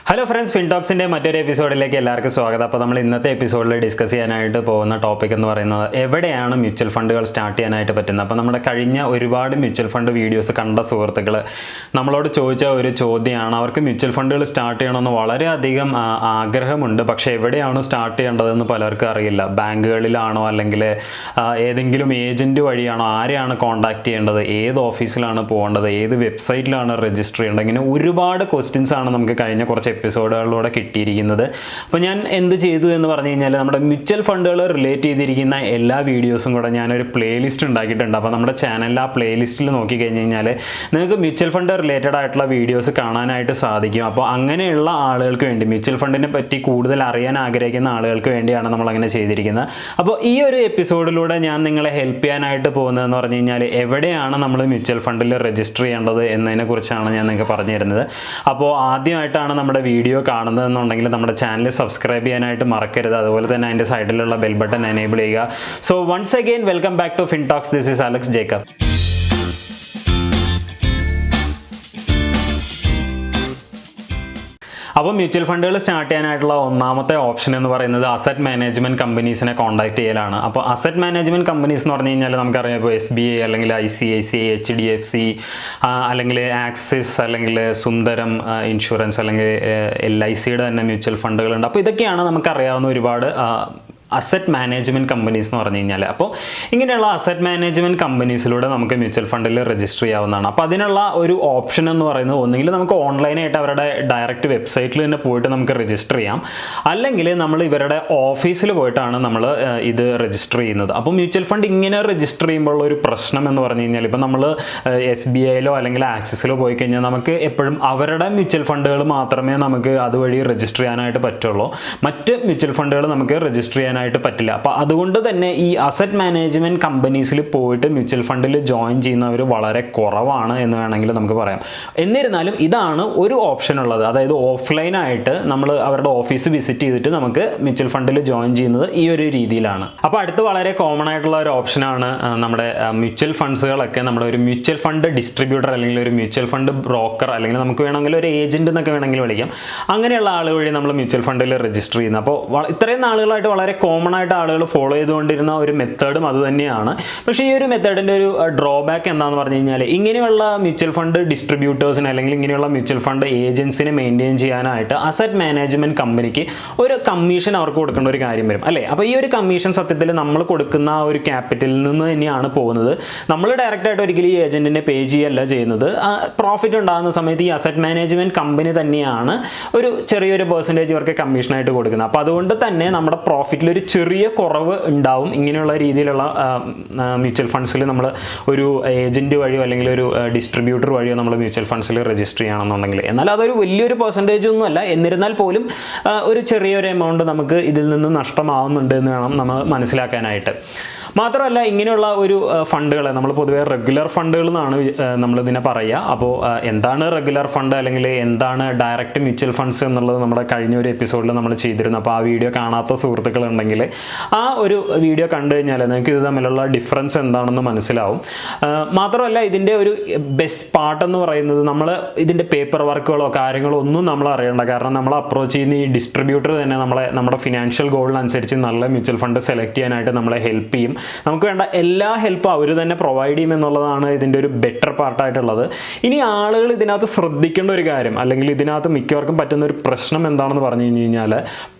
Hello friends, Fintalks in മറ്റൊരു എപ്പിസോഡിലേക്ക് എല്ലാവർക്കും സ്വാഗതം. അപ്പോൾ നമ്മൾ ഇന്നത്തെ എപ്പിസോഡിൽ ഡിസ്കസ് ചെയ്യാനായിട്ട് പോകുന്ന ടോപ്പിക് എന്ന് പറയുന്നത് എവിടെയാണ് മ്യൂച്വൽ ഫണ്ടുകൾ സ്റ്റാർട്ട് ചെയ്യാനായിട്ട് പറ്റുന്നത്. അപ്പോൾ നമ്മുടെ കഴിഞ്ഞ ഒരുപാട് മ്യൂച്വൽ ഫണ്ട് വീഡിയോസ് കണ്ട സുഹൃത്തുക്കൾ നമ്മളോട് ചോദിച്ച ഒരു ചോദ്യമാണ്, അവർക്ക് മ്യൂച്വൽ ഫണ്ടുകൾ സ്റ്റാർട്ട് ചെയ്യണമെന്ന് വളരെയധികം ആഗ്രഹമുണ്ട്, പക്ഷേ എവിടെയാണ് സ്റ്റാർട്ട് ചെയ്യേണ്ടതെന്ന് പലർക്കും അറിയില്ല. ബാങ്കുകളിലാണോ അല്ലെങ്കിൽ ഏതെങ്കിലും ഏജൻറ്റ് വഴിയാണോ, ആരെയാണ് കോൺടാക്ട് ചെയ്യേണ്ടത്, ഏത് ഓഫീസിലാണ് പോകേണ്ടത്, ഏത് വെബ്സൈറ്റിലാണ് രജിസ്റ്റർ ചെയ്യേണ്ടത്, ഇങ്ങനെ ഒരുപാട് ക്വസ്റ്റ്യൻസ് ആണ് നമുക്ക് കഴിഞ്ഞ കുറച്ച് എപ്പിസോഡുകളിലൂടെ കിട്ടിയിരിക്കുന്നത്. അപ്പോൾ ഞാൻ എന്ത് ചെയ്തു എന്ന് പറഞ്ഞു കഴിഞ്ഞാൽ, നമ്മുടെ മ്യൂച്വൽ ഫണ്ടുകൾ റിലേറ്റ് ചെയ്തിരിക്കുന്ന എല്ലാ വീഡിയോസും കൂടെ ഞാനൊരു പ്ലേലിസ്റ്റ് ഉണ്ടാക്കിയിട്ടുണ്ട്. അപ്പോൾ നമ്മുടെ ചാനലിൽ ആ പ്ലേലിസ്റ്റിൽ നോക്കിക്കഴിഞ്ഞ് കഴിഞ്ഞാൽ നിങ്ങൾക്ക് മ്യൂച്വൽ ഫണ്ട് റിലേറ്റഡ് ആയിട്ടുള്ള വീഡിയോസ് കാണാനായിട്ട് സാധിക്കും. അപ്പോൾ അങ്ങനെയുള്ള ആളുകൾക്ക് വേണ്ടി, മ്യൂച്വൽ ഫണ്ടിനെ പറ്റി കൂടുതൽ അറിയാൻ ആഗ്രഹിക്കുന്ന ആളുകൾക്ക് വേണ്ടിയാണ് നമ്മളങ്ങനെ ചെയ്തിരിക്കുന്നത്. അപ്പോൾ ഈ ഒരു എപ്പിസോഡിലൂടെ ഞാൻ നിങ്ങളെ ഹെൽപ്പ് ചെയ്യാനായിട്ട് പോകുന്നതെന്ന് പറഞ്ഞു കഴിഞ്ഞാൽ, എവിടെയാണ് നമ്മൾ മ്യൂച്വൽ ഫണ്ടിൽ രജിസ്റ്റർ ചെയ്യേണ്ടത് എന്നതിനെക്കുറിച്ചാണ് ഞാൻ നിങ്ങൾക്ക് പറഞ്ഞു തരുന്നത്. അപ്പോൾ ആദ്യമായിട്ടാണ് നമ്മുടെ വീഡിയോ കാണുന്നതെന്നുണ്ടെങ്കിൽ നമ്മുടെ ചാനൽ സബ്സ്ക്രൈബ് ചെയ്യാനായിട്ട് മറക്കരുത്. അതുപോലെ തന്നെ അതിൻ്റെ സൈഡിലുള്ള ബെൽ ബട്ടൺ എനേബിൾ ചെയ്യുക. So once again welcome back to Fintalks. This is Alex Jacob. അപ്പോൾ മ്യൂച്വൽ ഫണ്ടുകൾ സ്റ്റാർട്ട് ചെയ്യാനായിട്ടുള്ള ഒന്നാമത്തെ ഓപ്ഷൻ എന്ന് പറയുന്നത് അസറ്റ് മാനേജ്മെൻറ്റ് കമ്പനീസിനെ കോൺടാക്ട് ചെയ്യലാണ്. അപ്പോൾ അസറ്റ് മാനേജ്മെൻറ്റ് കമ്പനീസ് എന്ന് പറഞ്ഞു കഴിഞ്ഞാൽ നമുക്കറിയാം, ഇപ്പോൾ SBI അല്ലെങ്കിൽ ICICI, HDFC അല്ലെങ്കിൽ ആക്സിസ് അല്ലെങ്കിൽ സുന്ദരം ഇൻഷുറൻസ് അല്ലെങ്കിൽ LICയുടെ തന്നെ മ്യൂച്വൽ ഫണ്ടുകളുണ്ട്. അപ്പോൾ ഇതൊക്കെയാണ് നമുക്കറിയാവുന്ന ഒരുപാട് അസറ്റ് മാനേജ്മെൻറ്റ് കമ്പനീസ് എന്ന് പറഞ്ഞു കഴിഞ്ഞാൽ. അപ്പോൾ ഇങ്ങനെയുള്ള അസറ്റ് മാനേജ്മെൻറ്റ് കമ്പനീസിലൂടെ നമുക്ക് മ്യൂച്വൽ ഫണ്ടിൽ രജിസ്റ്റർ ചെയ്യാവുന്നതാണ്. അപ്പോൾ അതിനുള്ള ഒരു ഓപ്ഷൻ എന്ന് പറയുന്നത്, ഒന്നുകിൽ നമുക്ക് ഓൺലൈനായിട്ട് അവരുടെ ഡയറക്റ്റ് വെബ്സൈറ്റിൽ തന്നെ പോയിട്ട് നമുക്ക് രജിസ്റ്റർ ചെയ്യാം, അല്ലെങ്കിൽ നമ്മൾ ഇവരുടെ ഓഫീസിൽ പോയിട്ടാണ് നമ്മൾ ഇത് രജിസ്റ്റർ ചെയ്യുന്നത്. അപ്പോൾ മ്യൂച്വൽ ഫണ്ട് ഇങ്ങനെ രജിസ്റ്റർ ചെയ്യുമ്പോൾ ഒരു പ്രശ്നം എന്ന് പറഞ്ഞു കഴിഞ്ഞാൽ, ഇപ്പോൾ നമ്മൾ SBIയിലോ അല്ലെങ്കിൽ ആക്സിസിലോ പോയി കഴിഞ്ഞാൽ നമുക്ക് എപ്പോഴും അവരുടെ മ്യൂച്വൽ ഫണ്ടുകൾ മാത്രമേ നമുക്ക് അതുവഴി രജിസ്റ്റർ ചെയ്യാനായിട്ട് പറ്റുള്ളൂ. മറ്റ് മ്യൂച്വൽ ഫണ്ടുകൾ നമുക്ക് രജിസ്റ്റർ ചെയ്യാനായിട്ട് പറ്റില്ല. അപ്പോൾ അതുകൊണ്ട് തന്നെ ഈ അസറ്റ് മാനേജ്മെൻറ്റ് കമ്പനീസിൽ പോയിട്ട് മ്യൂച്വൽ ഫണ്ടിൽ ജോയിൻ ചെയ്യുന്നവർ വളരെ കുറവാണ് എന്ന് വേണമെങ്കിൽ നമുക്ക് പറയാം. എന്നിരുന്നാലും ഇതാണ് ഒരു ഓപ്ഷൻ ഉള്ളത്, അതായത് ഓഫ്ലൈനായിട്ട് നമ്മൾ അവരുടെ ഓഫീസ് വിസിറ്റ് ചെയ്തിട്ട് നമുക്ക് മ്യൂച്വൽ ഫണ്ടിൽ ജോയിൻ ചെയ്യുന്നത് ഈ ഒരു രീതിയിലാണ്. അപ്പോൾ അടുത്ത് വളരെ കോമൺ ആയിട്ടുള്ള ഒരു ഓപ്ഷനാണ് നമ്മുടെ മ്യൂച്വൽ ഫണ്ട്സുകളൊക്കെ നമ്മുടെ ഒരു മ്യൂച്വൽ ഫണ്ട് ഡിസ്ട്രിബ്യൂട്ടർ അല്ലെങ്കിൽ ഒരു മ്യൂച്വൽ ഫണ്ട് ബ്രോക്കർ, അല്ലെങ്കിൽ നമുക്ക് വേണമെങ്കിൽ ഒരു ഏജൻറ്റ് എന്നൊക്കെ വേണമെങ്കിൽ വിളിക്കാം, അങ്ങനെയുള്ള ആൾ വഴി നമ്മൾ മ്യൂച്വൽ ഫണ്ടിൽ രജിസ്റ്റർ ചെയ്യുന്നത്. അപ്പോൾ ഇത്രയും നാളുകളായിട്ട് വളരെ കോമൺ ആയിട്ട് ആളുകൾ ഫോളോ ചെയ്തുകൊണ്ടിരുന്ന ഒരു മെത്തേഡും അത് തന്നെയാണ്. പക്ഷേ ഈ ഒരു മെത്തേഡിൻ്റെ ഒരു ഡ്രോബാക്ക് എന്താണെന്ന് പറഞ്ഞു കഴിഞ്ഞാൽ, ഇങ്ങനെയുള്ള മ്യൂച്വൽ ഫണ്ട് ഡിസ്ട്രിബ്യൂട്ടേഴ്സിന് അല്ലെങ്കിൽ ഇങ്ങനെയുള്ള മ്യൂച്വൽ ഫണ്ട് ഏജൻസിനെ മെയിൻറ്റെയിൻ ചെയ്യാനായിട്ട് അസറ്റ് മാനേജ്മെൻറ്റ് കമ്പനിക്ക് ഒരു കമ്മീഷൻ അവർക്ക് കൊടുക്കേണ്ട ഒരു കാര്യം വരും, അല്ലേ? അപ്പോൾ ഈ ഒരു കമ്മീഷൻ സത്യത്തിൽ നമ്മൾ കൊടുക്കുന്ന ആ ഒരു ക്യാപിറ്റലിൽ നിന്ന് തന്നെയാണ് പോകുന്നത്. നമ്മൾ ഡയറക്റ്റായിട്ട് ഒരിക്കലും ഈ ഏജൻറ്റിനെ പേ ചെയ്യല്ല ചെയ്യുന്നത്. പ്രോഫിറ്റ് ഉണ്ടാകുന്ന സമയത്ത് ഈ അസറ്റ് മാനേജ്മെൻറ്റ് കമ്പനി തന്നെയാണ് ഒരു ചെറിയൊരു പെർസെൻറ്റേജ് ഇവർക്ക് കമ്മീഷനായിട്ട് കൊടുക്കുന്നത്. അപ്പോൾ അതുകൊണ്ട് തന്നെ നമ്മുടെ പ്രോഫിറ്റിൽ ഒരു ചെറിയ കുറവ് ഉണ്ടാവും. ഇങ്ങനെയുള്ള രീതിയിലുള്ള മ്യൂച്വൽ ഫണ്ട്സിൽ നമ്മൾ ഒരു ഏജൻറ്റ് വഴിയോ അല്ലെങ്കിൽ ഒരു ഡിസ്ട്രിബ്യൂട്ടർ വഴിയോ നമ്മൾ മ്യൂച്വൽ ഫണ്ട്സിൽ രജിസ്റ്റർ ചെയ്യണമെന്നുണ്ടെങ്കിൽ, എന്നാൽ അതൊരു വലിയൊരു പെർസെൻറ്റേജ് ഒന്നുമല്ല, എന്നിരുന്നാൽ പോലും ഒരു ചെറിയൊരു എമൗണ്ട് നമുക്ക് ഇതിൽ നിന്ന് നഷ്ടമാവുന്നുണ്ട് എന്ന് വേണം നമ്മൾ മനസ്സിലാക്കാനായിട്ട്. മാത്രമല്ല, ഇങ്ങനെയുള്ള ഒരു ഫണ്ടുകളെ നമ്മൾ പൊതുവെ റെഗുലർ ഫണ്ടുകൾ എന്നാണ് നമ്മളിതിനെ പറയുക. അപ്പോൾ എന്താണ് റെഗുലർ ഫണ്ട് അല്ലെങ്കിൽ എന്താണ് ഡയറക്റ്റ് മ്യൂച്വൽ ഫണ്ട്സ് എന്നുള്ളത് നമ്മുടെ കഴിഞ്ഞ ഒരു എപ്പിസോഡിൽ നമ്മൾ ചെയ്തിരുന്നു. അപ്പോൾ ആ വീഡിയോ കാണാത്ത സുഹൃത്തുക്കളുണ്ടെങ്കിൽ ആ ഒരു വീഡിയോ കണ്ടു കഴിഞ്ഞാൽ നിങ്ങൾക്ക് ഇത് തമ്മിലുള്ള ഡിഫറൻസ് എന്താണെന്ന് മനസ്സിലാവും. മാത്രമല്ല, ഇതിൻ്റെ ഒരു ബെസ്റ്റ് പാർട്ട് എന്ന് പറയുന്നത്, നമ്മൾ ഇതിൻ്റെ പേപ്പർ വർക്കുകളോ കാര്യങ്ങളോ ഒന്നും നമ്മൾ അറിയണ്ട. കാരണം നമ്മൾ അപ്രോച്ച് ചെയ്യുന്ന ഈ ഡിസ്ട്രിബ്യൂട്ടർ തന്നെ നമ്മുടെ ഫിനാൻഷ്യൽ ഗോളിനനുസരിച്ച് നല്ല മ്യൂച്വൽ ഫണ്ട് സെലക്ട് ചെയ്യാനായിട്ട് നമ്മളെ ഹെൽപ്പ് ചെയ്യും. നമുക്ക് വേണ്ട എല്ലാ ഹെൽപ്പും അവർ തന്നെ പ്രൊവൈഡ് ചെയ്യും എന്നുള്ളതാണ് ഇതിൻ്റെ ഒരു ബെറ്റർ പാർട്ടായിട്ടുള്ളത്. ഇനി ആളുകൾ ഇതിനകത്ത് ശ്രദ്ധിക്കേണ്ട ഒരു കാര്യം, അല്ലെങ്കിൽ ഇതിനകത്ത് മിക്കവർക്കും പറ്റുന്ന ഒരു പ്രശ്നം എന്താണെന്ന് പറഞ്ഞു കഴിഞ്ഞാൽ,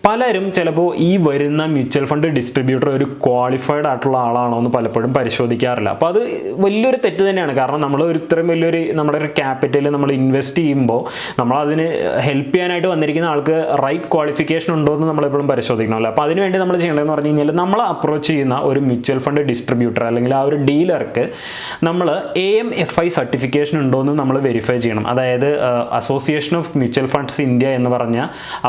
പലരും ചിലപ്പോൾ ഈ വരുന്ന മ്യൂച്വൽ ഫണ്ട് ഡിസ്ട്രിബ്യൂട്ടർ ഒരു ക്വാളിഫൈഡ് ആയിട്ടുള്ള ആളാണോ എന്ന് പലപ്പോഴും പരിശോധിക്കാറില്ല. അപ്പോൾ അത് വലിയൊരു തെറ്റ് തന്നെയാണ്. കാരണം നമ്മൾ ഇത്രയും വലിയൊരു നമ്മുടെ ഒരു ക്യാപിറ്റൽ നമ്മൾ ഇൻവെസ്റ്റ് ചെയ്യുമ്പോൾ നമ്മൾ അതിന് ഹെൽപ്പ് ചെയ്യാനായിട്ട് വന്നിരിക്കുന്ന ആൾക്ക് റൈറ്റ് ക്വാളിഫിക്കേഷൻ ഉണ്ടോ എന്ന് നമ്മളെപ്പോഴും പരിശോധിക്കണമല്ലോ. അപ്പോൾ അതിനുവേണ്ടി നമ്മൾ ചെയ്യേണ്ടതെന്ന് പറഞ്ഞു കഴിഞ്ഞാൽ, നമ്മൾ അപ്രോച്ച് ചെയ്യുന്ന ഒരു മ്യൂച്വൽ ഫണ്ട് ഡിസ്ട്രിബ്യൂട്ടർ അല്ലെങ്കിൽ ആ ഒരു ഡീലർക്ക് നമ്മൾ AMFI സർട്ടിഫിക്കേഷൻ ഉണ്ടോ എന്ന് നമ്മൾ വെരിഫൈ ചെയ്യണം. അതായത് association of mutual funds India എന്ന് പറഞ്ഞ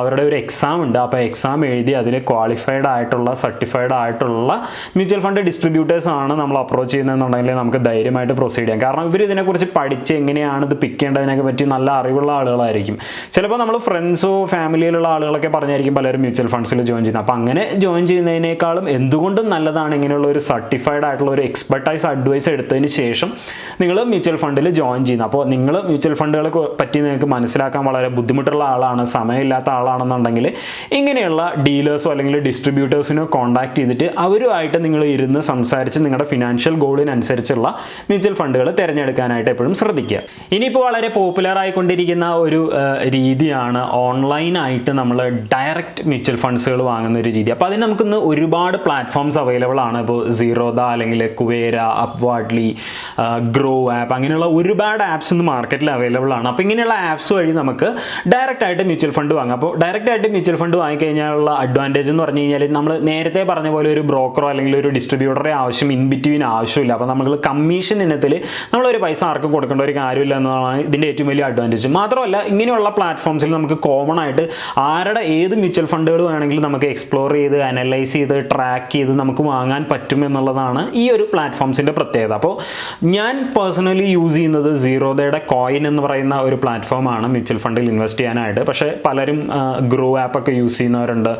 അവരുടെ ഒരു എക്സാം ഉണ്ട്. അപ്പോൾ എക്സാം എഴുതി അതിൽ ക്വാളിഫൈഡ് ആയിട്ടുള്ള സർട്ടിഫൈഡ് ആയിട്ടുള്ള മ്യൂച്വൽ ഫണ്ട് ഡിസ്ട്രിബ്യൂട്ടേഴ്സ് ആണ് നമ്മൾ അപ്രോച്ച് ചെയ്യുന്നതെന്നുണ്ടെങ്കിൽ നമുക്ക് ധൈര്യമായിട്ട് പ്രൊസീഡ് ചെയ്യാം. കാരണം ഇവർ ഇതിനെക്കുറിച്ച് പഠിച്ച് എങ്ങനെയാണ് ഇത് പിക്ക് ചെയ്യേണ്ടതിനൊക്കെ പറ്റി നല്ല അറിവുള്ള ആളുകളായിരിക്കും. ചിലപ്പോൾ നമ്മൾ ഫ്രണ്ട്സോ ഫാമിലിയിലുള്ള ആളുകളൊക്കെ പറഞ്ഞായിരിക്കും പലരും മ്യൂച്വൽ ഫണ്ട്സിൽ ജോയിൻ ചെയ്യുന്നത്. അപ്പോൾ അങ്ങനെ ജോയിൻ ചെയ്യുന്നതിനേക്കാളും എന്തുകൊണ്ടും നല്ലതാണ് ഇങ്ങനെയുള്ള ഒരു സർട്ടിഫൈഡ് ആയിട്ടുള്ള ഒരു എക്സ്പെർട്ടൈസ് അഡ്വൈസ് എടുത്തതിന് ശേഷം നിങ്ങൾ മ്യൂച്വൽ ഫണ്ടിൽ ജോയിൻ ചെയ്യുന്നത്. അപ്പോൾ നിങ്ങൾ മ്യൂച്വൽ ഫണ്ടുകളെ പറ്റി നിങ്ങൾക്ക് മനസ്സിലാക്കാൻ വളരെ ബുദ്ധിമുട്ടുള്ള ആളാണ്, സമയമില്ലാത്ത ആളാണെന്നുണ്ടെങ്കിൽ ഇങ്ങനെയുള്ള ഡീലേഴ്സോ അല്ലെങ്കിൽ ഡിസ്ട്രിബ്യൂട്ടേഴ്സിനോ കോൺടാക്ട് ചെയ്തിട്ട് അവരുമായിട്ട് നിങ്ങൾ ഇരുന്ന് സംസാരിച്ച് നിങ്ങളുടെ ഫിനാൻഷ്യൽ ഗോളിനനുസരിച്ചുള്ള മ്യൂച്വൽ ഫണ്ടുകൾ തിരഞ്ഞെടുക്കാനായിട്ട് എപ്പോഴും ശ്രദ്ധിക്കുക. ഇനിയിപ്പോൾ വളരെ പോപ്പുലർ ആയിക്കൊണ്ടിരിക്കുന്ന ഒരു രീതിയാണ് ഓൺലൈനായിട്ട് നമ്മൾ ഡയറക്റ്റ് മ്യൂച്വൽ ഫണ്ട്സുകൾ വാങ്ങുന്ന ഒരു രീതി. അപ്പോൾ അതിന് നമുക്കിന്ന് ഒരുപാട് പ്ലാറ്റ്ഫോംസ് അവൈലബിൾ ആണ്. ഇപ്പോൾ 𝗙𝗁 അല്ലെങ്കിൽ 𝗙𝗂𝗏, 𝗙𝗏𝗏, ഗ്രോ ആപ്പ്, അങ്ങനെയുള്ള ഒരുപാട് ആപ്സ് ഇന്ന് മാർക്കറ്റിൽ അവൈലബിൾ ആണ്. അപ്പോൾ ഇങ്ങനെയുള്ള ആപ്സ് വഴി നമുക്ക് ഡയറക്റ്റ് ആയിട്ട് മ്യൂച്വൽ ഫണ്ട് വാങ്ങാം. അപ്പോൾ ഡയറക്റ്റ് ആയിട്ട് മ്യൂച്വൽ ഫണ്ട് വാങ്ങിക്കഴിഞ്ഞാലുള്ള അഡ്വാൻറ്റേജ് എന്ന് പറഞ്ഞു കഴിഞ്ഞാൽ നമ്മൾ നേരത്തെ പറഞ്ഞ പോലെ ഒരു ബ്രോക്കറോ അല്ലെങ്കിൽ ഒരു ഡിസ്ട്രിബ്യൂട്ടറെ ആവശ്യം ഇൻ ബിറ്റ്വീൻ ആവശ്യമില്ല. അപ്പോൾ നമ്മൾ കമ്മീഷൻ ഇനത്തിൽ നമ്മളൊരു പൈസ ആർക്കും കൊടുക്കേണ്ട ഒരു കാര്യമില്ല എന്നതാണ് ഇതിൻ്റെ ഏറ്റവും വലിയ അഡ്വാൻറ്റേജ്. മാത്രമല്ല ഇങ്ങനെയുള്ള പ്ലാറ്റ്ഫോംസിൽ നമുക്ക് കോമൺ ആയിട്ട് ആരുടെ ഏത് മ്യൂച്വൽ ഫണ്ടുകൾ വേണമെങ്കിലും നമുക്ക് എക്സ്പ്ലോർ ചെയ്ത് അനലൈസ് ചെയ്ത് ട്രാക്ക് ചെയ്ത് നമുക്ക് വാങ്ങാൻ പറ്റും എന്നുള്ളതാണ് ഈ ഒരു പ്ലാറ്റ്ഫോംസിൻ്റെ പ്രത്യേകത. അപ്പോൾ ഞാൻ പേഴ്സണലി യൂസ് ചെയ്യുന്നത് 𝗙𝗁 കോയിൻ എന്ന് പറയുന്ന ഒരു പ്ലാറ്റ്ഫോമാണ് മ്യൂച്വൽ ഫണ്ടിൽ ഇൻവെസ്റ്റ് ചെയ്യാനായിട്ട്. പക്ഷേ പലരും ഗ്രോ ആപ്പൊക്കെ യൂസ് ചെയ്യുന്നവരുണ്ട്,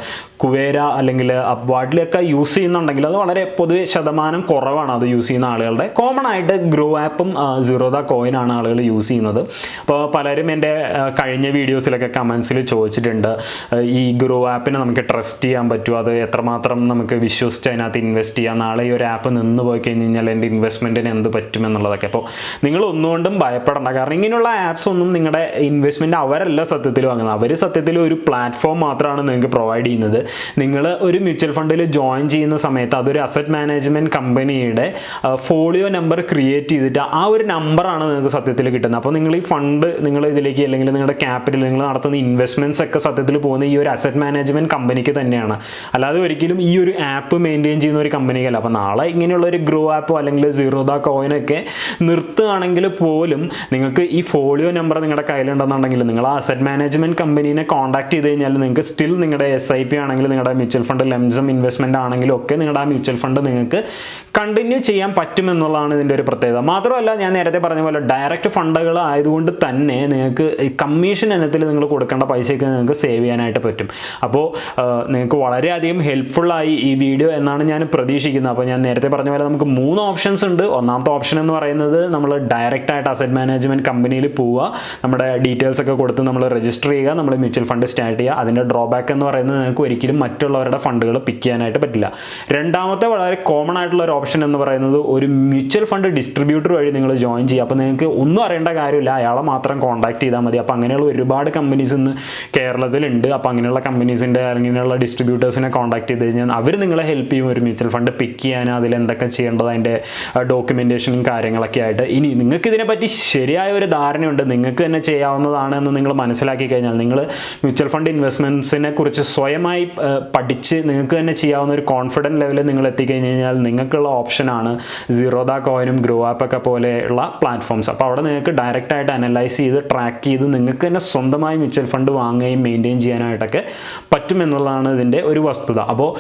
𝗙𝗂𝗏 അല്ലെങ്കിൽ 𝗙𝗏𝗏 യൂസ് ചെയ്യുന്നുണ്ടെങ്കിൽ അത് വളരെ പൊതുവെ ശതമാനം കുറവാണ് അത് യൂസ് ചെയ്യുന്ന ആളുകളുടെ. കോമൺ ആയിട്ട് ഗ്രോ ആപ്പും 𝗙𝗁 കോയിനാണ് ആളുകൾ യൂസ് ചെയ്യുന്നത്. അപ്പോൾ പലരും എൻ്റെ കഴിഞ്ഞ വീഡിയോസിലൊക്കെ കമൻസിൽ ചോദിച്ചിട്ടുണ്ട് ഈ ഗ്രോ ആപ്പിനെ നമുക്ക് ട്രസ്റ്റ് ചെയ്യാൻ പറ്റുമോ, അത് എത്രമാത്രം നമുക്ക് വിശ്വസിച്ച് അതിനകത്ത് ഇൻവെസ്റ്റ് ചെയ്യാം, നാളെ ഈ ഒരു ആപ്പ് നിന്ന് പോയി കഴിഞ്ഞാൽ എൻ്റെ ഇൻവെസ്റ്റ്മെൻറ്റിന് എന്ത് പറ്റുമെന്നുള്ളതൊക്കെ. അപ്പോൾ നിങ്ങൾ ഒന്നുകൊണ്ടും ഭയപ്പെടേണ്ട. കാരണം ഇങ്ങനെയുള്ള ആപ്സ് ഒന്നും നിങ്ങളുടെ ഇൻവെസ്റ്റ്മെൻറ്റ് അവരല്ല സത്യത്തിൽ വാങ്ങുന്നത്. അവർ സത്യത്തിൽ ഒരു പ്ലാറ്റ്ഫോം മാത്രമാണ് നിങ്ങൾക്ക് പ്രൊവൈഡ് ചെയ്യുന്നത്. നിങ്ങൾ ഒരു മ്യൂച്വൽ ഫണ്ടിൽ ജോയിൻ ചെയ്യുന്ന സമയത്ത് അതൊരു അസറ്റ് മാനേജ്മെൻറ്റ് കമ്പനിയുടെ ഫോളിയോ നമ്പർ ക്രിയേറ്റ് ചെയ്തിട്ട് ആ ഒരു നമ്പറാണ് നിങ്ങൾക്ക് സത്യത്തിൽ കിട്ടുന്നത്. അപ്പോൾ നിങ്ങൾ ഈ ഫണ്ട് നിങ്ങൾ ഇതിലേക്ക് അല്ലെങ്കിൽ നിങ്ങളുടെ ക്യാപിറ്റൽ നിങ്ങൾ നടത്തുന്ന ഇൻവെസ്റ്റ്മെൻറ്റ്സ് ഒക്കെ സത്യത്തിൽ പോകുന്ന ഈ ഒരു അസറ്റ് മാനേജ്മെൻറ്റ് കമ്പനിക്ക് തന്നെയാണ്, അല്ലാതെ ഒരിക്കലും ഈ ഒരു ആപ്പ് മെയിൻറ്റെയിൻ ചെയ്യുന്ന ഒരു കമ്പനിക്കല്ല. അപ്പോൾ നാളെ ഇങ്ങനെയുള്ള ഒരു ഗ്രോ ആപ്പോ അല്ലെങ്കിൽ 𝗙𝗁 കോയിനൊക്കെ നിർത്തുകയാണെങ്കിൽ പോലും നിങ്ങൾക്ക് ഈ ഫോളിയോ നമ്പർ നിങ്ങളുടെ കയ്യിലുണ്ടെന്നുണ്ടെങ്കിൽ നിങ്ങൾ ആ അസറ്റ് മാനേജ്മെൻറ്റ് കമ്പനീനെ കോൺടാക്ട് ചെയ്ത് കഴിഞ്ഞാൽ നിങ്ങൾക്ക് സ്റ്റിൽ നിങ്ങളുടെ SIP ആണെങ്കിൽ നിങ്ങളുടെ മ്യൂച്വൽ ഫണ്ട് ലംസം ഇൻവെസ്റ്റ്മെൻറ്റ് ആണെങ്കിലും ഒക്കെ നിങ്ങളുടെ ആ മ്യൂച്വൽ ഫണ്ട് നിങ്ങൾക്ക് കണ്ടിന്യൂ ചെയ്യാൻ പറ്റുമെന്നുള്ളതാണ് ഇതിൻ്റെ ഒരു പ്രത്യേകത. മാത്രമല്ല ഞാൻ നേരത്തെ പറഞ്ഞ പോലെ ഡയറക്റ്റ് ഫണ്ടുകൾ ആയതുകൊണ്ട് തന്നെ നിങ്ങൾക്ക് ഈ കമ്മീഷൻ ഇനത്തിൽ നിങ്ങൾ കൊടുക്കേണ്ട പൈസയൊക്കെ നിങ്ങൾക്ക് സേവ് ചെയ്യാനായിട്ട് പറ്റും. അപ്പോൾ നിങ്ങൾക്ക് വളരെയധികം ഹെൽപ്ഫുള്ളായി ഈ വീഡിയോ എന്നാണ് ഞാൻ പ്രതീക്ഷിക്കുന്നത്. അപ്പോൾ ഞാൻ നേരത്തെ പറഞ്ഞ പോലെ നമുക്ക് 3 ഓപ്ഷൻസ് ഉണ്ട്. ഒന്നാമത്തെ ഓപ്ഷൻ എന്ന് പറയുന്നത് നമ്മൾ ഡയറക്റ്റ് ആയിട്ട് അസറ്റ് മാനേജ്മെൻറ്റ് കമ്പനിയിൽ പോവുക, നമ്മുടെ ഡീറ്റെയിൽസ് ഒക്കെ കൊടുത്ത് നമ്മൾ രജിസ്റ്റർ ചെയ്യുക, നമ്മൾ മ്യൂച്വൽ ഫണ്ട് സ്റ്റാർട്ട് ചെയ്യുക. അതിൻ്റെ ഡ്രോബാക്ക് എന്ന് പറയുന്നത് നിങ്ങൾക്ക് ഒരിക്കലും മറ്റുള്ളവരുടെ ഫണ്ടുകൾ പിക്ക് ചെയ്യാനായിട്ട് പറ്റില്ല. രണ്ടാമത്തെ വളരെ കോമൺ ആയിട്ടുള്ള ഒരു ഓപ്ഷൻ എന്ന് പറയുന്നത് ഒരു മ്യൂച്വൽ ഫണ്ട് ഡിസ്ട്രിബ്യൂട്ടർ വഴി നിങ്ങൾ ജോയിൻ ചെയ്യുക. അപ്പോൾ നിങ്ങൾക്ക് ഒന്നും അറിയേണ്ട കാര്യമില്ല, അയാളെ മാത്രം കോൺടാക്ട് ചെയ്താൽ മതി. അപ്പോൾ അങ്ങനെയുള്ള ഒരുപാട് കമ്പനീസ് ഇന്ന് കേരളത്തിലുണ്ട്. അപ്പോൾ അങ്ങനെയുള്ള കമ്പനീസിൻ്റെ അങ്ങനെയുള്ള ഡിസ്ട്രിബ്യൂട്ടേഴ്സിനെ കോൺടാക്ട് ചെയ്ത് കഴിഞ്ഞാൽ അവർ നിങ്ങളെ ഹെൽപ്പ് ചെയ്യും ഒരു മ്യൂച്വൽ ഫണ്ട് പിക്ക് ചെയ്യാൻ, അതിൽ എന്തൊക്കെ ചെയ്യേണ്ടത്, അതിൻ്റെ ഡോക്യുമെൻറ്റേഷനും കാര്യങ്ങളൊക്കെ ആയിട്ട്. ഇനി നിങ്ങൾക്ക് ഇതിനെപ്പറ്റി ശരിയായ ഒരു ധാരണയുണ്ട്, നിങ്ങൾക്ക് തന്നെ ചെയ്യാവുന്നതാണ് എന്ന് നിങ്ങൾ മനസ്സിലാക്കി കഴിഞ്ഞാൽ നിങ്ങൾ മ്യൂച്വൽ ഫണ്ട് ഇൻവെസ്റ്റ്മെൻറ്റ്സിനെ കുറിച്ച് സ്വയമായി പഠിച്ച് നിങ്ങൾക്ക് തന്നെ ചെയ്യാവുന്ന ഒരു കോൺഫിഡൻറ്റ് ലെവലിൽ നിങ്ങൾ എത്തിക്കഴിഞ്ഞ് കഴിഞ്ഞാൽ നിങ്ങൾക്കുള്ള ഓപ്ഷനാണ് 𝗙𝗁 കോയിനും ഗ്രോ ആപ്പൊക്കെ പോലെയുള്ള പ്ലാറ്റ്ഫോംസ്. അപ്പോൾ അവിടെ നിങ്ങൾക്ക് ഡയറക്റ്റായിട്ട് അനലൈസ് ചെയ്ത് ട്രാക്ക് ചെയ്ത് നിങ്ങൾക്ക് തന്നെ സ്വന്തമായി മ്യൂച്വൽ ഫണ്ട് വാങ്ങുകയും മെയിൻറ്റെയിൻ ചെയ്യാനായിട്ടൊക്കെ പറ്റുമെന്നുള്ളതാണ് ഇതിൻ്റെ ഒരു വസ്തുത. അപ്പോൾ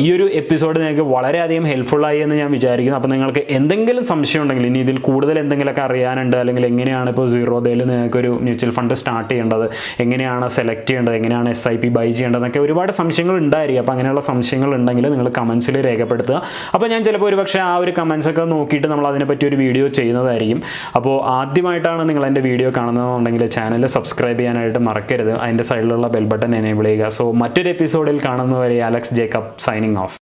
ഈ ഒരു എപ്പിസോഡ് നിങ്ങൾക്ക് വളരെയധികം ഹെൽപ്ഫുള്ളായി എന്ന് ഞാൻ വിചാരിക്കുന്നു. അപ്പോൾ നിങ്ങൾക്ക് എന്തെങ്കിലും സംശയം ഉണ്ടെങ്കിൽ, ഇനി ഇതിൽ കൂടുതൽ എന്തെങ്കിലുമൊക്കെ അറിയാനുണ്ട്, അല്ലെങ്കിൽ എങ്ങനെയാണ് ഇപ്പോൾ 𝗙𝗁 നിങ്ങൾക്കൊരു മ്യൂച്വൽ ഫണ്ട് സ്റ്റാർട്ട് ചെയ്യേണ്ടത്, എങ്ങനെയാണ് സെലക്ട് ചെയ്യേണ്ടത്, എങ്ങനെയാണ് SIP ബൈ ചെയ്യേണ്ടതെന്നൊക്കെ ഒരുപാട് സംശയങ്ങൾ ഉണ്ടായിരിക്കും. അപ്പോൾ അങ്ങനെയുള്ള സംശയങ്ങൾ ഉണ്ടെങ്കിൽ നിങ്ങൾ കമൻസിൽ രേഖപ്പെടുത്തുക. അപ്പോൾ ഞാൻ ചിലപ്പോൾ ഒരുപക്ഷെ ആ ഒരു കമൻസൊക്കെ നോക്കിയിട്ട് നമ്മൾ അതിനെപ്പറ്റി ഒരു വീഡിയോ ചെയ്യുന്നതായിരിക്കും. അപ്പോൾ ആദ്യമായിട്ടാണ് നിങ്ങൾ എൻ്റെ വീഡിയോ കാണുന്നതെന്നുണ്ടെങ്കിൽ ചാനൽ സബ്സ്ക്രൈബ് ചെയ്യാനായിട്ട് മറക്കരുത്. അതിൻ്റെ സൈഡിലുള്ള ബെൽ ബട്ടൺ എനേബിൾ ചെയ്യുക. സോ മറ്റൊരു എപ്പിസോഡിൽ കാണുന്നവരെ അലക്സ് ജേക്കബ് സൈനിങ് ഓഫ്.